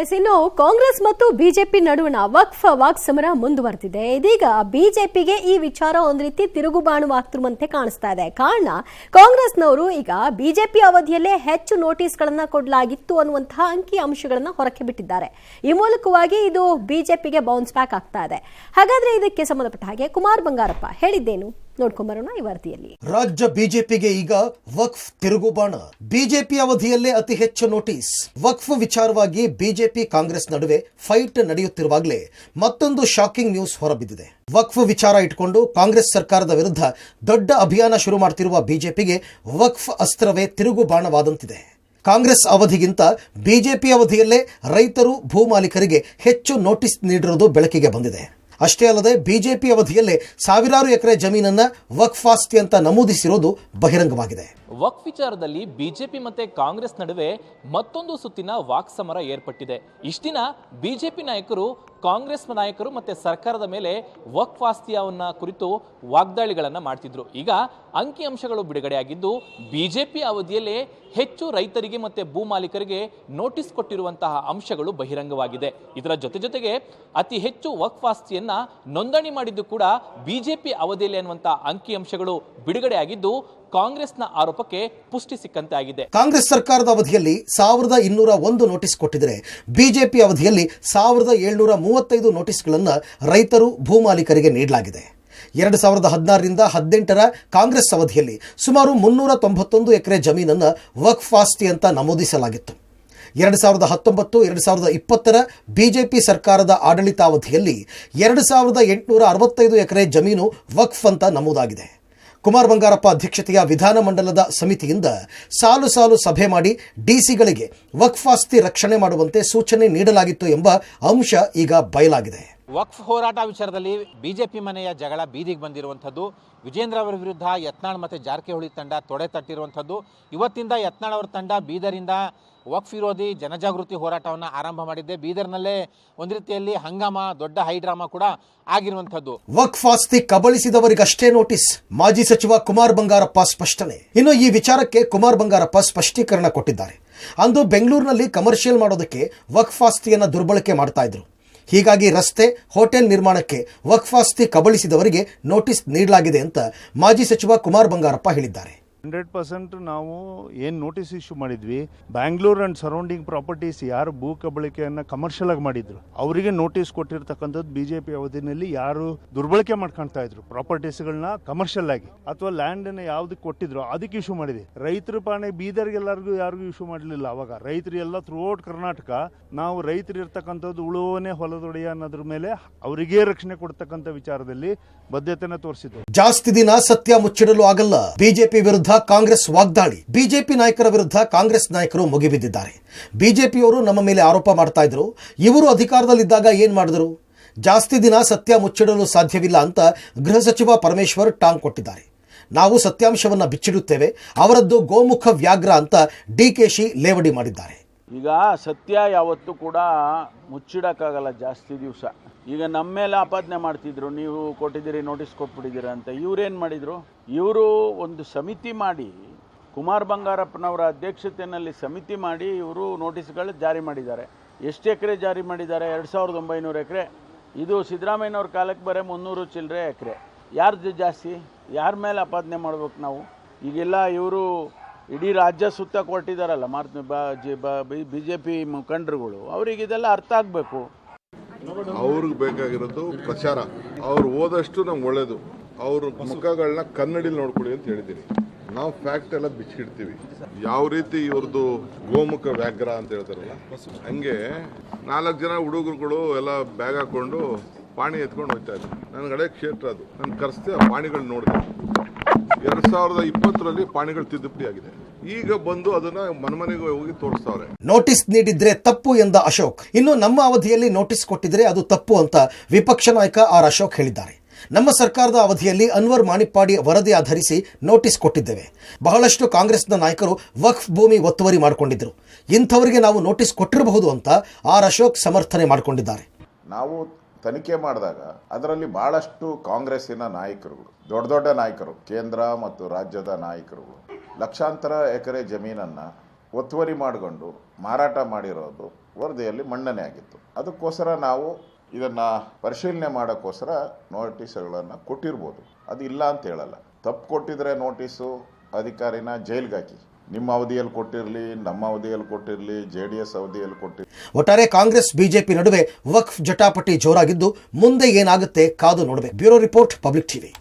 ಇನ್ನು ಕಾಂಗ್ರೆಸ್ ಮತ್ತು ಬಿಜೆಪಿ ನಡುವಿನ ವಕ್ಫ್ ವಾಕ್ಸಮರ ಮುಂದುವರೆದಿದೆ. ಇದೀಗ ಬಿಜೆಪಿಗೆ ಈ ವಿಚಾರ ಒಂದು ರೀತಿ ತಿರುಗುಬಾಣವಾಗ್ತಿರುವಂತೆ ಕಾಣಿಸ್ತಾ ಇದೆ. ಕಾರಣ ಕಾಂಗ್ರೆಸ್ನವರು ಈಗ ಬಿಜೆಪಿ ಅವಧಿಯಲ್ಲೇ ಹೆಚ್ಚು ನೋಟಿಸ್ಗಳನ್ನ ಕೊಡಲಾಗಿತ್ತು ಅನ್ನುವಂತಹ ಅಂಕಿ ಅಂಶಗಳನ್ನ ಹೊರಕ್ಕೆ ಬಿಟ್ಟಿದ್ದಾರೆ. ಈ ಮೂಲಕವಾಗಿ ಇದು ಬಿಜೆಪಿಗೆ ಬೌನ್ಸ್ ಬ್ಯಾಕ್ ಆಗ್ತಾ ಇದೆ. ಹಾಗಾದ್ರೆ ಇದಕ್ಕೆ ಸಂಬಂಧಪಟ್ಟ ಹಾಗೆ ಕುಮಾರ್ ಬಂಗಾರಪ್ಪ ಹೇಳಿದ್ದೇನು ನೋಡ್ಕೊಂಬರೋಣ ಈ ವರದಿಯಲ್ಲಿ. ರಾಜ್ಯ ಬಿಜೆಪಿಗೆ ಈಗ ವಕ್ಫ್ ತಿರುಗುಬಾಣ. ಬಿಜೆಪಿ ಅವಧಿಯಲ್ಲೇ ಅತಿ ಹೆಚ್ಚು ನೋಟಿಸ್. ವಕ್ಫ್ ವಿಚಾರವಾಗಿ ಬಿಜೆಪಿ ಕಾಂಗ್ರೆಸ್ ನಡುವೆ ಫೈಟ್ ನಡೆಯುತ್ತಿರುವಾಗಲೇ ಮತ್ತೊಂದು ಶಾಕಿಂಗ್ ನ್ಯೂಸ್ ಹೊರಬಿದ್ದಿದೆ. ವಕ್ಫ್ ವಿಚಾರ ಇಟ್ಕೊಂಡು ಕಾಂಗ್ರೆಸ್ ಸರ್ಕಾರದ ವಿರುದ್ಧ ದೊಡ್ಡ ಅಭಿಯಾನ ಶುರು ಮಾಡ್ತಿರುವ ಬಿಜೆಪಿಗೆ ವಕ್ಫ್ ಅಸ್ತ್ರವೇ ತಿರುಗುಬಾಣವಾದಂತಿದೆ. ಕಾಂಗ್ರೆಸ್ ಅವಧಿಗಿಂತ ಬಿಜೆಪಿ ಅವಧಿಯಲ್ಲೇ ರೈತರು ಭೂಮಾಲೀಕರಿಗೆ ಹೆಚ್ಚು ನೋಟಿಸ್ ನೀಡಿರುವುದು ಬೆಳಕಿಗೆ ಬಂದಿದೆ. ಅಷ್ಟೇ ಅಲ್ಲದೆ ಬಿಜೆಪಿ ಅವಧಿಯಲ್ಲೇ ಸಾವಿರಾರು ಎಕರೆ ಜಮೀನನ್ನ ವಕ್ಫ್ ಆಸ್ತಿ ಅಂತ ನಮೂದಿಸಿರೋದು ಬಹಿರಂಗವಾಗಿದೆ. ವಕ್ಫ್ ವಿಚಾರದಲ್ಲಿ ಬಿಜೆಪಿ ಮತ್ತೆ ಕಾಂಗ್ರೆಸ್ ನಡುವೆ ಮತ್ತೊಂದು ಸುತ್ತಿನ ವಾಕ್ಸಮರ ಏರ್ಪಟ್ಟಿದೆ. ಇಷ್ಟಿನ ಬಿಜೆಪಿ ನಾಯಕರು ಕಾಂಗ್ರೆಸ್ ನಾಯಕರು ಮತ್ತೆ ಸರ್ಕಾರದ ಮೇಲೆ ವಕ್ಫ್ ಆಸ್ತಿಯವನ್ನ ಕುರಿತು ವಾಗ್ದಾಳಿಗಳನ್ನ ಮಾಡ್ತಿದ್ರು. ಈಗ ಅಂಕಿ ಅಂಶಗಳು ಬಿಡುಗಡೆಯಾಗಿದ್ದು ಬಿಜೆಪಿ ಅವಧಿಯಲ್ಲೇ ಹೆಚ್ಚು ರೈತರಿಗೆ ಮತ್ತೆ ಭೂಮಾಲೀಕರಿಗೆ ನೋಟಿಸ್ ಕೊಟ್ಟಿರುವಂತಹ ಅಂಶಗಳು ಬಹಿರಂಗವಾಗಿದೆ. ಇದರ ಜೊತೆಗೆ ಅತಿ ಹೆಚ್ಚು ವಕ್ಫ್ ಆಸ್ತಿಯನ್ನ ನೋಂದಣಿ ಮಾಡಿದ್ದು ಕೂಡ ಬಿಜೆಪಿ ಅವಧಿಯಲ್ಲಿ ಅನ್ನುವಂತಹ ಅಂಕಿ ಅಂಶಗಳು ಬಿಡುಗಡೆಯಾಗಿದ್ದು ಕಾಂಗ್ರೆಸ್ನ ಆರೋಪಕ್ಕೆ ಪುಷ್ಟಿ ಸಿಕ್ಕಂತೆ ಆಗಿದೆ. ಕಾಂಗ್ರೆಸ್ ಸರ್ಕಾರದ ಅವಧಿಯಲ್ಲಿ 1201 ನೋಟಿಸ್ ಕೊಟ್ಟಿದ್ರೆ ಬಿಜೆಪಿ ಅವಧಿಯಲ್ಲಿ 1735 ನೋಟಿಸ್ಗಳನ್ನು ರೈತರು ಭೂಮಾಲೀಕರಿಗೆ ನೀಡಲಾಗಿದೆ. 2016ರಿಂದ 18ರ ಕಾಂಗ್ರೆಸ್ ಅವಧಿಯಲ್ಲಿ ಸುಮಾರು 391 ಎಕರೆ ಜಮೀನನ್ನು ವಕ್ಫ್ ಆಸ್ತಿ ಅಂತ ನಮೂದಿಸಲಾಗಿತ್ತು. 2019-2020ರ ಬಿಜೆಪಿ ಸರ್ಕಾರದ ಆಡಳಿತಾವಧಿಯಲ್ಲಿ 2865 ಎಕರೆ ಜಮೀನು ವಕ್ಫ್ ಅಂತ ನಮೂದಾಗಿದೆ. ಕುಮಾರ್ ಬಂಗಾರಪ್ಪ ಅಧ್ಯಕ್ಷತೆಯ ವಿಧಾನಮಂಡಲದ ಸಮಿತಿಯಿಂದ ಸಾಲು ಸಾಲು ಸಭೆ ಮಾಡಿ ಡಿಸಿಗಳಿಗೆ ವಕ್ಫ್ ಆಸ್ತಿ ರಕ್ಷಣೆ ಮಾಡುವಂತೆ ಸೂಚನೆ ನೀಡಲಾಗಿತ್ತು ಎಂಬ ಅಂಶ ಈಗ ಬಯಲಾಗಿದೆ. ವಕ್ಫ್ ಹೋರಾಟ ವಿಚಾರದಲ್ಲಿ ಬಿಜೆಪಿ ಮನೆಯ ಜಗಳ ಬೀದಿಗೆ ಬಂದಿರುವಂಥದ್ದು, ವಿಜೇಂದ್ರ ಅವರ ವಿರುದ್ಧ ಯತ್ನಾಳ್ ಮತ್ತು ಜಾರಕಿಹೊಳಿ ತಂಡ ತೊಡೆ ತಟ್ಟಿರುವಂಥದ್ದು. ಇವತ್ತಿಂದ ಯತ್ನಾಳ್ ಅವರ ತಂಡ ಬೀದರಿಂದ ವಕ್ಫ್ ವಿರೋಧಿ ಜನಜಾಗೃತಿ ಹೋರಾಟವನ್ನು ಆರಂಭ ಮಾಡಿದ್ದೆ. ಬೀದರ್ನಲ್ಲೇ ಒಂದು ರೀತಿಯಲ್ಲಿ ಹಂಗಾಮ, ದೊಡ್ಡ ಹೈಡ್ರಾಮಾ ಕೂಡ ಆಗಿರುವಂಥದ್ದು. ವಕ್ಫ್ ಆಸ್ತಿ ಕಬಳಿಸಿದವರಿಗಷ್ಟೇ ನೋಟಿಸ್. ಮಾಜಿ ಸಚಿವ ಕುಮಾರ್ ಬಂಗಾರಪ್ಪ ಸ್ಪಷ್ಟನೆ. ಇನ್ನು ಈ ವಿಚಾರಕ್ಕೆ ಕುಮಾರ್ ಬಂಗಾರಪ್ಪ ಸ್ಪಷ್ಟೀಕರಣ ಕೊಟ್ಟಿದ್ದಾರೆ. ಅಂದು ಬೆಂಗಳೂರಿನಲ್ಲಿ ಕಮರ್ಷಿಯಲ್ ಮಾಡೋದಕ್ಕೆ ವಕ್ಫ್ ಆಸ್ತಿಯನ್ನು ದುರ್ಬಳಕೆ ಮಾಡ್ತಾ ಇದ್ರು. ಹೀಗಾಗಿ ರಸ್ತೆ, ಹೋಟೆಲ್ ನಿರ್ಮಾಣಕ್ಕೆ ವಕ್ಫ್ ಆಸ್ತಿ ಕಬಳಿಸಿದವರಿಗೆ ನೋಟಿಸ್ ನೀಡಲಾಗಿದೆ ಅಂತ ಮಾಜಿ ಸಚಿವ ಕುಮಾರ್ ಬಂಗಾರಪ್ಪ ಹೇಳಿದ್ದಾರೆ. 100% ನಾವು ಏನು ನೋಟಿಸ್ ಇಶ್ಯೂ ಮಾಡಿದ್ವಿ, ಬ್ಯಾಂಗ್ಳೂರ್ ಅಂಡ್ ಸರೌಂಡಿಂಗ್ ಪ್ರಾಪರ್ಟೀಸ್ ಯಾರು ಭೂ ಕಬಳಿಕೆಯನ್ನು ಕಮರ್ಷಿಯಲ್ ಆಗಿ ಮಾಡಿದ್ರು ಅವರಿಗೆ ನೋಟಿಸ್ ಕೊಟ್ಟಿರ್ತಕ್ಕಂಥದ್ದು. ಬಿಜೆಪಿ ಅವಧಿನಲ್ಲಿ ಯಾರು ದುರ್ಬಳಕೆ ಮಾಡ್ಕೊಳ್ತಾ ಇದ್ರು ಪ್ರಾಪರ್ಟೀಸ್ಗಳನ್ನ ಕಮರ್ಷಿಯಲ್ ಆಗಿ ಅಥವಾ ಲ್ಯಾಂಡ್ ಅನ್ನ ಯಾವ್ದಕ್ಕೆ ಕೊಟ್ಟಿದ್ರು ಅದಕ್ಕೆ ಇಶ್ಯೂ ಮಾಡಿದೆ. ರೈತರ ಪಾಣೆ ಬೀದರ್ಗೆಲ್ಲರಿಗೂ ಯಾರಿಗೂ ಇಶ್ಯೂ ಮಾಡಲಿಲ್ಲ. ಅವಾಗ ರೈತರು ಎಲ್ಲ ಥ್ರೂಔಟ್ ಕರ್ನಾಟಕ ನಾವು ರೈತರು ಇರ್ತಕ್ಕಂಥದ್ದು ಉಳುವನೆ ಹೊಲದೊಡೆಯ ಅನ್ನೋದ್ರ ಮೇಲೆ ಅವರಿಗೇ ರಕ್ಷಣೆ ಕೊಡ್ತಕ್ಕಂಥ ವಿಚಾರದಲ್ಲಿ ಬದ್ಧತೆನ ತೋರಿಸಿದ್ರು. ಜಾಸ್ತಿ ದಿನ ಸತ್ಯ ಮುಚ್ಚಿಡಲು ಆಗಲ್ಲ. ಬಿಜೆಪಿ ವಿರುದ್ಧ ಕಾಂಗ್ರೆಸ್ ವಾಗ್ದಾಳಿ. ಬಿಜೆಪಿ ನಾಯಕರ ವಿರುದ್ಧ ಕಾಂಗ್ರೆಸ್ ನಾಯಕರು ಮುಗಿಬಿದ್ದಿದ್ದಾರೆ. ಬಿಜೆಪಿಯವರು ನಮ್ಮ ಮೇಲೆ ಆರೋಪ ಮಾಡ್ತಾ ಇದ್ರು, ಇವರು ಅಧಿಕಾರದಲ್ಲಿದ್ದಾಗ ಏನ್ ಮಾಡಿದ್ರು? ಜಾಸ್ತಿ ದಿನ ಸತ್ಯ ಮುಚ್ಚಿಡಲು ಸಾಧ್ಯವಿಲ್ಲ ಅಂತ ಗೃಹ ಸಚಿವ ಪರಮೇಶ್ವರ್ ಟಾಂಗ್ ಕೊಟ್ಟಿದ್ದಾರೆ. ನಾವು ಸತ್ಯಾಂಶವನ್ನ ಬಿಚ್ಚಿಡುತ್ತೇವೆ, ಅವರದ್ದು ಗೋಮುಖ ವ್ಯಾಘ್ರ ಅಂತ ಡಿಕೆಶಿ ಲೇವಡಿ ಮಾಡಿದ್ದಾರೆ. ಈಗ ಸತ್ಯ ಯಾವತ್ತೂ ಕೂಡ ಮುಚ್ಚಿಡಕ್ಕಾಗಲ್ಲ ಜಾಸ್ತಿ ದಿವಸ. ಈಗ ನಮ್ಮ ಮೇಲೆ ಆಪಾದನೆ ಮಾಡ್ತಿದ್ರು, ನೀವು ಕೊಟ್ಟಿದ್ದೀರಿ, ನೋಟಿಸ್ ಕೊಟ್ಬಿಟ್ಟಿದ್ದೀರ ಅಂತ. ಇವರೇನು ಮಾಡಿದರು? ಇವರು ಒಂದು ಸಮಿತಿ ಮಾಡಿ, ಕುಮಾರ್ ಬಂಗಾರಪ್ಪನವರ ಅಧ್ಯಕ್ಷತೆಯಲ್ಲಿ ಸಮಿತಿ ಮಾಡಿ ಇವರು ನೋಟಿಸ್ಗಳು ಜಾರಿ ಮಾಡಿದ್ದಾರೆ. ಎಷ್ಟು ಎಕರೆ ಜಾರಿ ಮಾಡಿದ್ದಾರೆ? 2900 ಎಕರೆ. ಇದು ಸಿದ್ದರಾಮಯ್ಯನವ್ರ ಕಾಲಕ್ಕೆ ಬರೀ 300 ಚಿಲ್ಲರೆ ಎಕರೆ. ಯಾರ್ದು ಜಾಸ್ತಿ? ಯಾರ ಮೇಲೆ ಆಪಾದನೆ ಮಾಡ್ಬೇಕು ನಾವು? ಈಗೆಲ್ಲ ಇವರು ಇಡೀ ರಾಜ್ಯ ಸುತ್ತ ಕೊಟ್ಟಿದ್ದಾರಲ್ಲ ಬಿ ಜೆ ಪಿ ಮುಖಂಡರುಗಳು, ಅವ್ರಿಗೆ ಇದೆಲ್ಲ ಅರ್ಥ ಆಗಬೇಕು. ಅವ್ರಿಗೆ ಬೇಕಾಗಿರೋದು ಪ್ರಚಾರ. ಅವ್ರು ಹೋದಷ್ಟು ನಮ್ಗೆ ಒಳ್ಳೇದು. ಅವ್ರ ಮುಖಗಳನ್ನ ಕನ್ನಡಿಲಿ ನೋಡ್ಕೊಳ್ಳಿ ಅಂತ ಹೇಳಿದ್ದೀನಿ. ನಾವು ಫ್ಯಾಕ್ಟ್ ಎಲ್ಲ ಬಿಚ್ಚಿಡ್ತೀವಿ. ಯಾವ ರೀತಿ ಇವ್ರದ್ದು ಗೋಮುಖ ವ್ಯಾಘ್ರ ಅಂತ ಹೇಳ್ತಾರಲ್ಲ, ಹಂಗೆ 4 ಜನ ಹುಡುಗರುಗಳು ಎಲ್ಲ ಬ್ಯಾಗ್ ಹಾಕೊಂಡು ಪಾಣಿ ಎತ್ಕೊಂಡು ಹೋಗ್ತಾ ಇದ್ರು. ನನ್ನ ಕಡೆ ಕ್ಷೇತ್ರ ಅದು. ನಾನು ಕರೆಸ್ತೆ ಆ ಪಾಣಿಗಳು ನೋಡಿದೆ. 2020ರಲ್ಲಿ ಪಾಣಿಗಳು ತಿದ್ದುಪಡಿ ಆಗಿದೆ. ಈಗ ಬಂದು ಅದನ್ನ ಮನೆಗೆ ಹೋಗಿ ತೋರಿಸ್ತಾವ್ರೆ. ನೋಟಿಸ್ ನೀಡಿದ್ರೆ ತಪ್ಪು ಎಂದ ಅಶೋಕ್, ಇನ್ನು ನಮ್ಮ ಅವಧಿಯಲ್ಲಿ ನೋಟಿಸ್ ಕೊಟ್ಟಿದ್ರೆ ಅದು ತಪ್ಪು ಅಂತ ವಿಪಕ್ಷ ನಾಯಕ ಆರ್ ಅಶೋಕ್ ಹೇಳಿದ್ದಾರೆ. ನಮ್ಮ ಸರ್ಕಾರದ ಅವಧಿಯಲ್ಲಿ ಅನ್ವರ್ ಮಾಣಿಪ್ಪಾಡಿ ವರದಿ ಆಧರಿಸಿ ನೋಟಿಸ್ ಕೊಟ್ಟಿದ್ದೇವೆ. ಬಹಳಷ್ಟು ಕಾಂಗ್ರೆಸ್ನ ನಾಯಕರು ವಕ್ಫ್ ಭೂಮಿ ಒತ್ತುವರಿ ಮಾಡಿಕೊಂಡಿದ್ರು. ಇಂಥವರಿಗೆ ನಾವು ನೋಟಿಸ್ ಕೊಟ್ಟಿರಬಹುದು ಅಂತ ಆರ್ ಅಶೋಕ್ ಸಮರ್ಥನೆ ಮಾಡಿಕೊಂಡಿದ್ದಾರೆ. ನಾವು ತನಿಖೆ ಮಾಡಿದಾಗ ಅದರಲ್ಲಿ ಬಹಳಷ್ಟು ಕಾಂಗ್ರೆಸ್ಸಿನ ನಾಯಕರುಗಳು, ದೊಡ್ಡ ದೊಡ್ಡ ನಾಯಕರು, ಕೇಂದ್ರ ಮತ್ತು ರಾಜ್ಯದ ನಾಯಕರುಗಳು ಲಕ್ಷಾಂತರ ಎಕರೆ ಜಮೀನನ್ನು ಒತ್ತುವರಿ ಮಾಡಿಕೊಂಡು ಮಾರಾಟ ಮಾಡಿರೋದು ವರದಿಯಲ್ಲಿ ಮನ್ನಣೆ ಆಗಿತ್ತು. ಅದಕ್ಕೋಸ್ಕರ ನಾವು ಇದನ್ನು ಪರಿಶೀಲನೆ ಮಾಡೋಕ್ಕೋಸ್ಕರ ನೋಟಿಸ್ಗಳನ್ನು ಕೊಟ್ಟಿರ್ಬೋದು, ಅದು ಇಲ್ಲ ಅಂತ ಹೇಳಲ್ಲ. ತಪ್ಪು ಕೊಟ್ಟಿದ್ರೆ ನೋಟಿಸು ಅಧಿಕಾರಿನ ಜೈಲ್ಗೆ ಹಾಕಿ, ನಿಮ್ಮ ಅವಧಿಯಲ್ಲಿ ಕೊಟ್ಟಿರಲಿ, ನಮ್ಮ ಅವಧಿಯಲ್ಲಿ ಕೊಟ್ಟಿರಲಿ, JDS ಅವಧಿಯಲ್ಲಿ ಕೊಟ್ಟಿರಲಿ. ಒಟ್ಟಾರೆ ಕಾಂಗ್ರೆಸ್ ಬಿಜೆಪಿ ನಡುವೆ ವಕ್ಫ್ ಜಟಾಪಟಿ ಜೋರಾಗಿದ್ದು ಮುಂದೆ ಏನಾಗುತ್ತೆ ಕಾದು ನೋಡಬೇಕು. Bureau report, public TV.